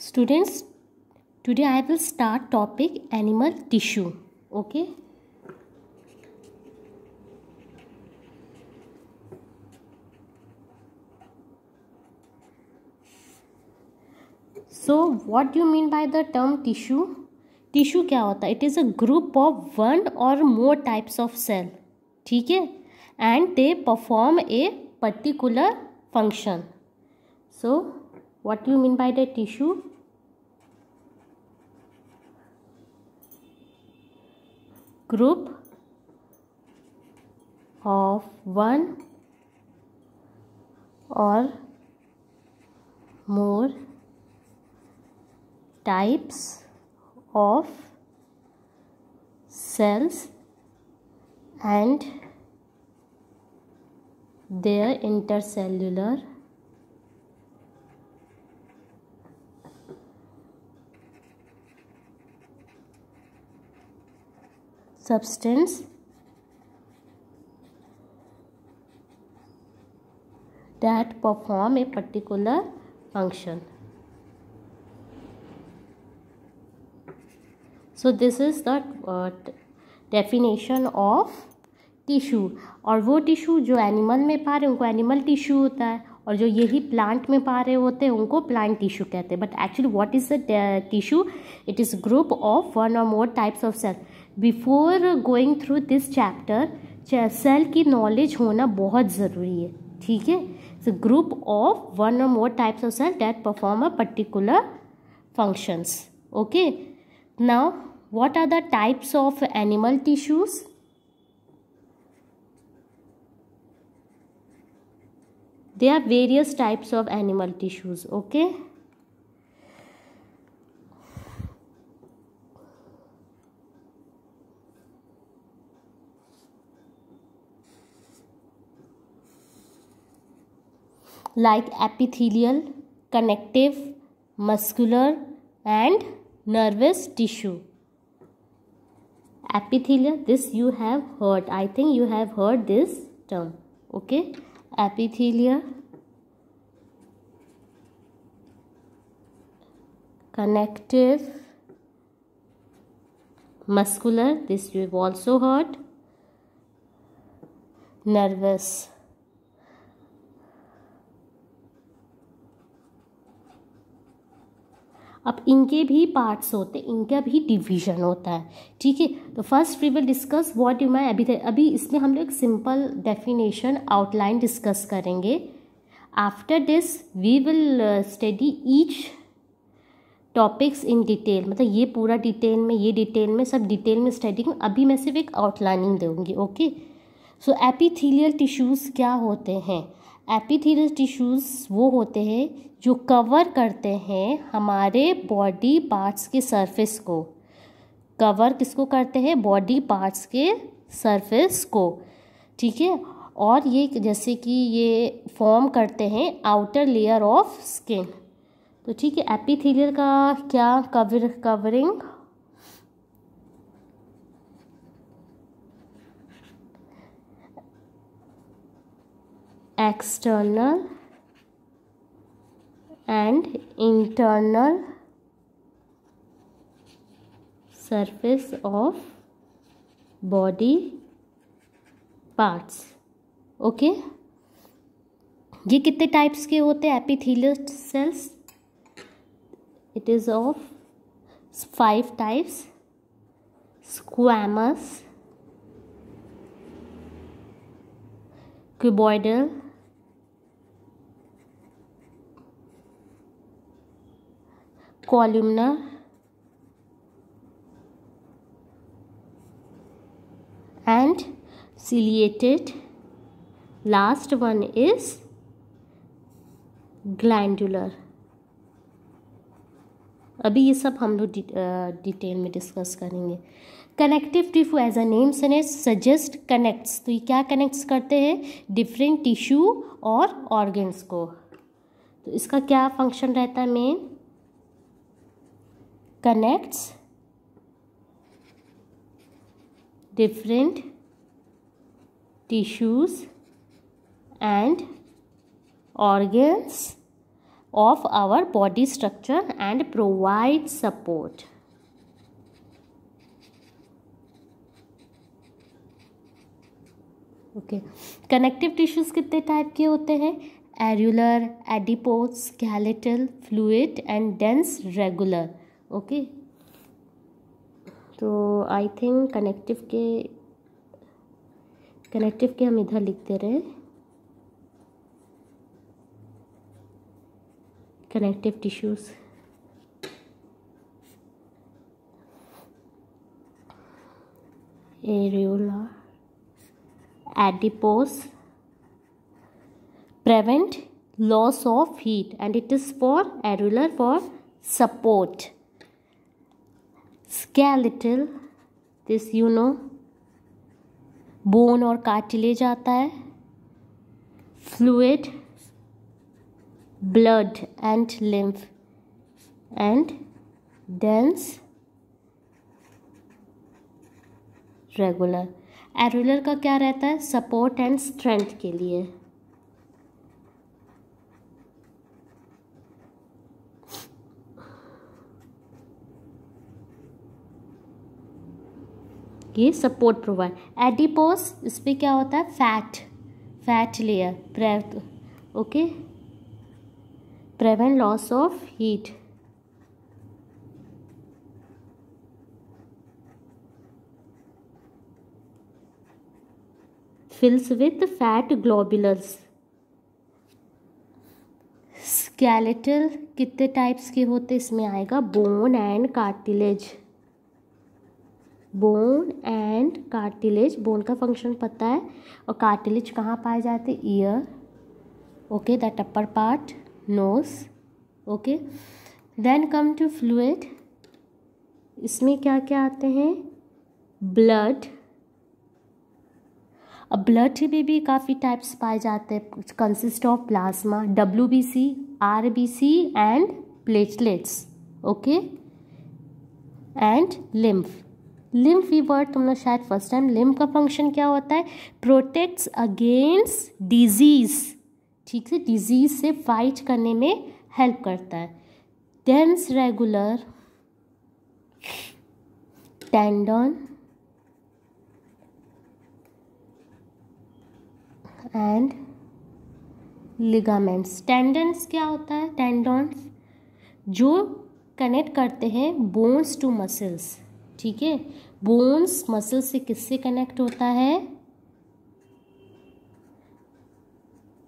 Students, today I will start topic animal tissue. Okay. So what do you mean by the term tissue? Tissue क्या होता है? It is a group of one or more types of cell. ठीक है? And they perform a particular function. So what do you mean by the tissue? Group of one or more types of cells and their intercellular substance that perform a particular function. So this is the definition of tissue. और वो tissue जो animal में पा रहे हैं उनको animal tissue होता है, और जो यही प्लांट में पा रहे होते हैं उनको प्लांट टिश्यू कहते हैं. But actually what is the tissue? It is group of one और more types of cell. Before going through this chapter cell की नॉलेज होना बहुत ज़रूरी है. ठीक है. इट्स ग्रुप ऑफ वन और more types of cell that perform a particular functions. Okay. Now what are the types of animal tissues? There are various types of animal tissues. Okay. Like epithelial, connective, muscular and nervous tissue. Epithelial, this you have heard. I think you have heard this term. Okay. Epithelial, connective, muscular, this you have also heard. Nervous. अब इनके भी parts होते हैं, इनका भी division होता है. ठीक है. तो first we will discuss what you my अभी इसमें हम लोग सिंपल डेफिनेशन आउटलाइन डिस्कस करेंगे. After this we will study each topics in detail. मतलब ये पूरा डिटेल में, ये डिटेल में, सब डिटेल में स्टडी. अभी मैं सिर्फ एक आउटलाइनिंग दूँगी. ओके. सो एपिथेलियल टिश्यूज़ क्या होते हैं? एपिथेलियल टिश्यूज़ वो होते हैं जो कवर करते हैं हमारे बॉडी पार्ट्स के सरफेस को. कवर किसको करते हैं? बॉडी पार्ट्स के सरफेस को. ठीक है. और ये जैसे कि ये फॉर्म करते हैं आउटर लेयर ऑफ स्किन. तो ठीक है. एपिथेलियल का क्या covering external and internal surface of body parts. Okay. ये कितने टाइप्स के होते हैं epithelial cells? It is of 5 types. Squamous, cuboidal, columnar and ciliated. Last one is glandular. अभी ये सब हम लोग डिटेल में डिस्कस करेंगे. Connective tissue as a name suggest connects. तो ये क्या कनेक्ट्स करते हैं? डिफरेंट टिश्यू और ऑर्गन्स को. तो इसका क्या फंक्शन रहता है? Main connects different tissues and organs of our body structure and provide support. Okay, connective tissues कितने टाइप के होते हैं? Areolar, adipose, skeletal, fluid and dense regular. Okay, तो आई थिंक कनेक्टिव के हम इधर लिख दे रहे हैं. Connective tissues areolar, adipose, prevent loss of heat, and it is for arular for support. Skeletal, this you know, bone और cartilage आता है. Fluid, blood and lymph, and dense regular. एरुलर का क्या रहता है? सपोर्ट एंड स्ट्रेंथ के लिए. ये सपोर्ट प्रोवाइड. एडिपोस, इस पे क्या होता है? Fat layer. Okay, prevent loss of heat. fills with fat globulars. Skeletal कितने टाइप्स के होते इसमें आएगा? Bone and cartilage. Bone and cartilage. Bone का फंक्शन पता है. और कार्टिलेज कहाँ पाए जाते? Ear. Okay, that upper part, nose. Okay, then come to fluid. इसमें क्या क्या आते हैं? ब्लड. अब ब्लड में भी काफ़ी टाइप्स पाए जाते हैं. Consist of plasma, WBC, RBC and platelets. Okay, and lymph. Lymph ये वर्ड तुम लोग शायद फर्स्ट टाइम. लिम्फ का फंक्शन क्या होता है? Protects against disease. ठीक है, डिजीज से फाइट करने में हेल्प करता है. Dense regular, tendon and ligaments. Tendons क्या होता है? टेंडन्स जो कनेक्ट करते हैं बोन्स टू मसल्स. ठीक है, बोन्स मसल से किससे कनेक्ट होता है?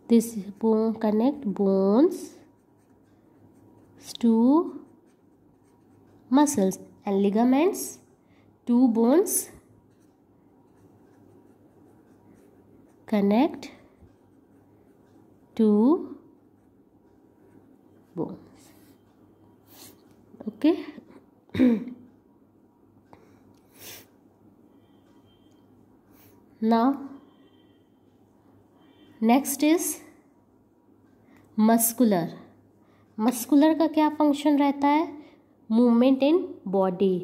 This bone connect bones to muscles and ligaments to bones connect to bones. Okay. Now next is muscular. Muscular का क्या फंक्शन रहता है? Movement in body.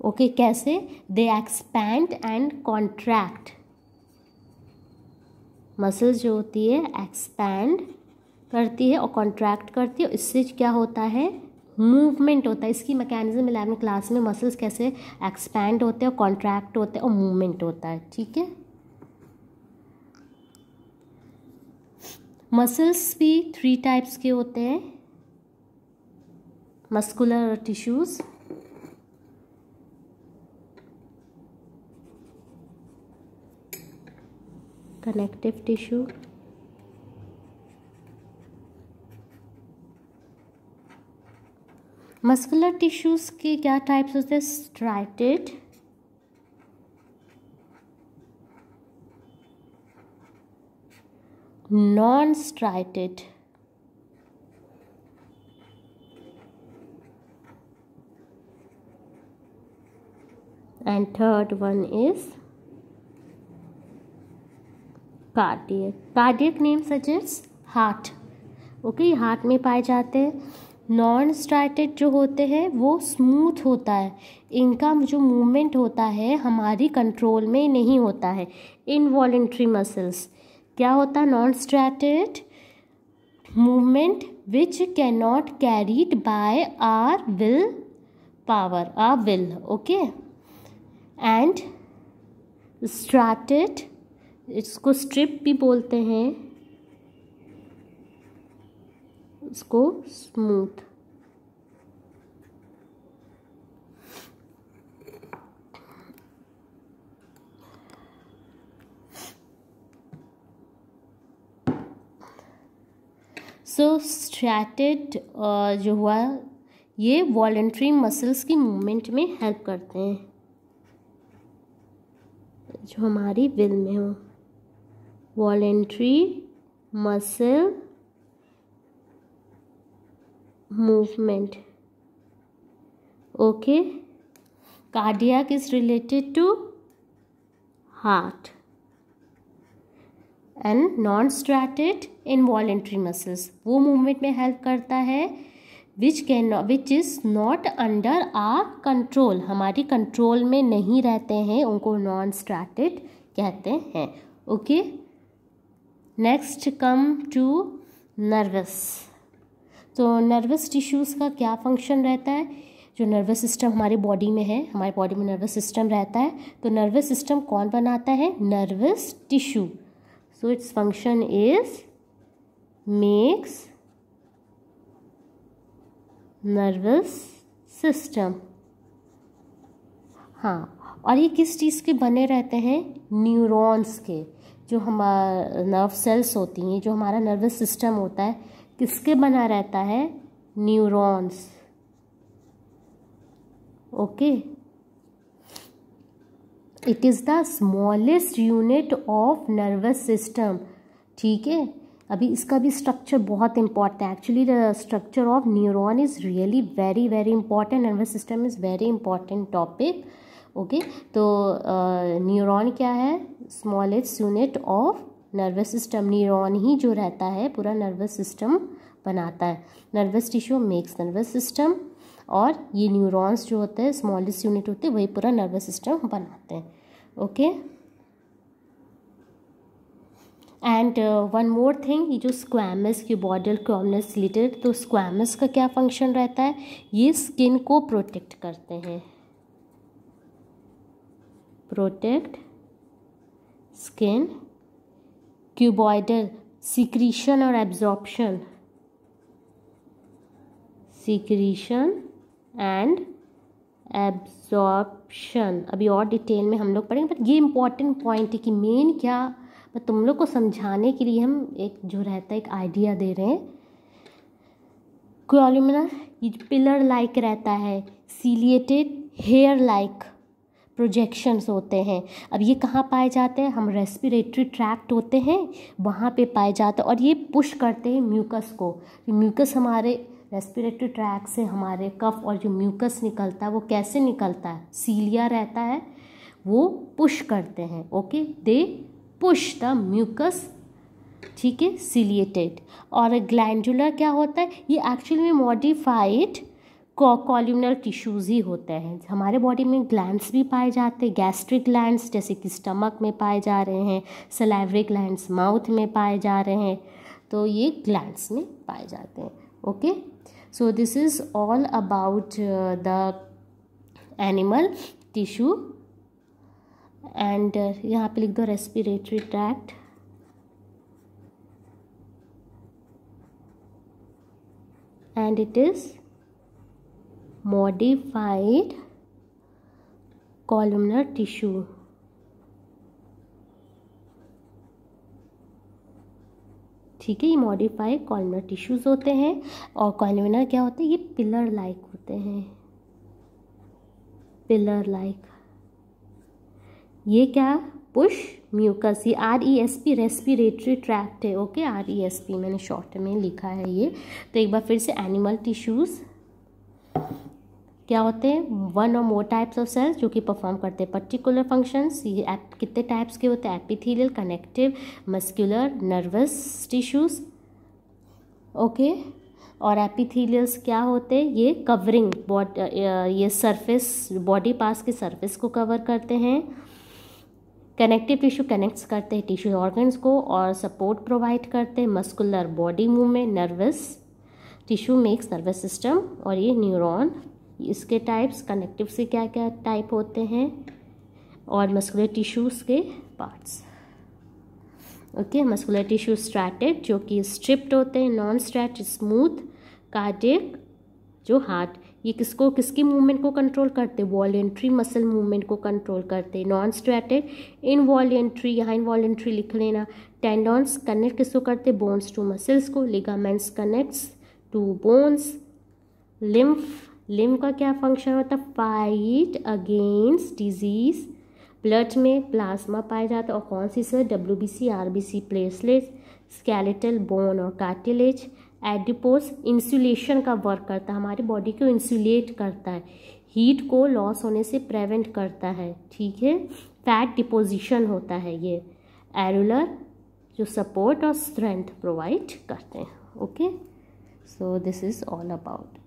ओके, कैसे? दे एक्सपैंड एंड कॉन्ट्रैक्ट. मसल्स जो होती है एक्सपैंड करती है और कॉन्ट्रैक्ट करती है. इससे क्या होता है? मूवमेंट होता है. इसकी मैकेनिज्म 11वीं क्लास में मसल्स कैसे एक्सपैंड होते हैं और कॉन्ट्रैक्ट होते हैं और मूवमेंट होता है. ठीक है, मसल्स भी 3 टाइप्स के होते हैं. Muscular tissues, connective tissue, muscular tissues के क्या टाइप्स होते हैं? Striated, non striated, and third one is cardiac. Cardiac name suggest heart. Okay, heart में पाए जाते हैं. नॉन स्ट्राइटेड जो होते हैं वो स्मूथ होता है, इनका जो मूवमेंट होता है हमारी कंट्रोल में नहीं होता है। इनवॉलेंट्री मसल्स क्या होता है? Non striated movement which can not carried by our will power, our will, okay. And striated, इसको स्ट्रिप भी बोलते हैं, इसको स्मूथ। सो स्ट्रैटेड जो हुआ ये वॉलेंट्री मसल्स की मूवमेंट में हेल्प करते हैं जो हमारी विल में हो। Voluntary muscle movement, okay. Cardiac is related to heart and non striated involuntary muscles वो मूवमेंट में हेल्प करता है which is not under our control, हमारी कंट्रोल में नहीं रहते हैं, उनको नॉन स्ट्रैटेड कहते हैं, okay. Next come to nervous. तो नर्वस टिश्यूज़ का क्या फंक्शन रहता है? जो नर्वस सिस्टम हमारी बॉडी में है, हमारी बॉडी में नर्वस सिस्टम रहता है, तो नर्वस सिस्टम कौन बनाता है? Nervous tissue. So its function is makes nervous system. हाँ, और ये किस चीज़ के बने रहते हैं? न्यूरॉन्स के। जो हमारा नर्व सेल्स होती हैं, जो हमारा नर्वस सिस्टम होता है, किसके बना रहता है? Neurons, okay. It is the smallest unit of nervous system, ठीक है। अभी इसका भी स्ट्रक्चर बहुत इंपॉर्टेंट है। Actually the structure of neuron is really very very important. Nervous system is very important topic, okay. तो न्यूरॉन क्या है? Smallest unit of nervous system. Neuron ही जो रहता है पूरा नर्वस सिस्टम बनाता है। Nervous tissue makes nervous system, और ये न्यूरॉन्स जो होते हैं स्मॉलेस्ट यूनिट होते हैं वही पूरा नर्वस सिस्टम बनाते हैं, okay. And one more thing, ये जो स्क्वैमस क्यूबॉइडल कॉलमनस रिलेटेड, तो स्क्वैमस का क्या फंक्शन रहता है? ये स्किन को प्रोटेक्ट करते हैं, प्रोटेक्ट स्किन। क्यूबॉइडल सिक्रीशन और एब्जॉर्प्शन, सिक्रीशन एंड एब्जॉर्प्शन अभी और डिटेल में हम लोग पढ़ेंगे, पर ये इंपॉर्टेंट पॉइंट है कि मेन क्या, मैं तुम लोग को समझाने के लिए हम एक जो रहता है एक आइडिया दे रहे हैं। कॉलमनर ये पिलर लाइक रहता है, सीलिएटेड हेयर लाइक प्रोजेक्शंस होते हैं। अब ये कहाँ पाए जाते हैं? हम रेस्पिरेटरी ट्रैक्ट होते हैं वहाँ पे पाए जाते हैं, और ये पुश करते हैं म्यूकस को। म्यूकस हमारे रेस्पिरेटरी ट्रैक्ट से हमारे कफ और जो म्यूकस निकलता है वो कैसे निकलता है? सीलिया रहता है, वो पुश करते हैं, okay. They push the mucus, ठीक है, सीलिएटेड। और ग्लैंडुलर क्या होता है? ये एक्चुअली में मॉडिफाइड कॉलमनर टिश्यूज़ ही होते हैं। हमारे बॉडी में ग्लैंड्स भी पाए जाते हैं, गैस्ट्रिक ग्लैंड्स जैसे कि स्टमक में पाए जा रहे हैं, सलाइवरी ग्लैंड्स माउथ में पाए जा रहे हैं, तो ये ग्लैंड्स में पाए जाते हैं, okay. So this is all about the animal tissue. And यहाँ पे लिख दो respiratory tract, and it is modified columnar tissue, ठीक है। ये मॉडिफाइड कॉलमनर टिश्यूज़ होते हैं, और कॉलमनर क्या होते हैं? ये पिलर लाइक होते हैं, पिलर लाइक। ये क्या? पुश म्यूकस, ये RESP रेस्पिरेटरी ट्रैक्ट है, ओके। RESP मैंने शॉर्ट में लिखा है ये। तो एक बार फिर से, एनिमल टिश्यूज़ क्या होते हैं? वन और मोर टाइप्स ऑफ सेल्स जो कि परफॉर्म करते हैं पर्टिकुलर फंक्शंस। ये कितने टाइप्स के होते हैं? Epithelial, connective, muscular, nervous tissues, okay. और एपिथेलियल्स क्या होते हैं, ये कवरिंग ये सरफेस, बॉडी पार्ट्स के सरफेस को कवर करते हैं। कनेक्टिव टिश्यू कनेक्ट्स करते हैं टिश्यू ऑर्गन्स को और सपोर्ट प्रोवाइड करते हैं muscular body movement. Nervous tissue makes nervous system. और ये न्यूरॉन, इसके टाइप्स, कनेक्टिव से क्या क्या टाइप होते हैं, और मस्कुलर टिश्यूज़ के parts. Okay, muscular tissue striated जो कि स्ट्रिप्ड होते हैं, नॉन स्ट्रैट स्मूथ, कार्डियक जो हार्ट, ये किसकी मूवमेंट को कंट्रोल करते हैं, वॉलेंट्री मसल मूवमेंट को कंट्रोल करते हैं। नॉन स्ट्रैटेड इनवॉलेंट्री, यहाँ इनवॉलेंट्री लिख लेना। टेंडॉन्स कनेक्ट किसको करते हैं, बोन्स टू मसल्स को। Ligaments connects to bones. Lymph का क्या फंक्शन होता है, फाइट अगेंस्ट डिजीज। ब्लड में प्लाज्मा पाया जाता है और कौन सी sir, WBC, RBC, platelets. Skeletal bone और कार्टिलेज। एडिपोज इंसुलेशन का वर्क करता है, हमारी बॉडी को इंसुलेट करता है, हीट को लॉस होने से प्रिवेंट करता है, ठीक है। फैट डिपोजिशन होता है ये। एरुलर जो सपोर्ट और स्ट्रेंथ प्रोवाइड करते हैं। Okay, so this is all about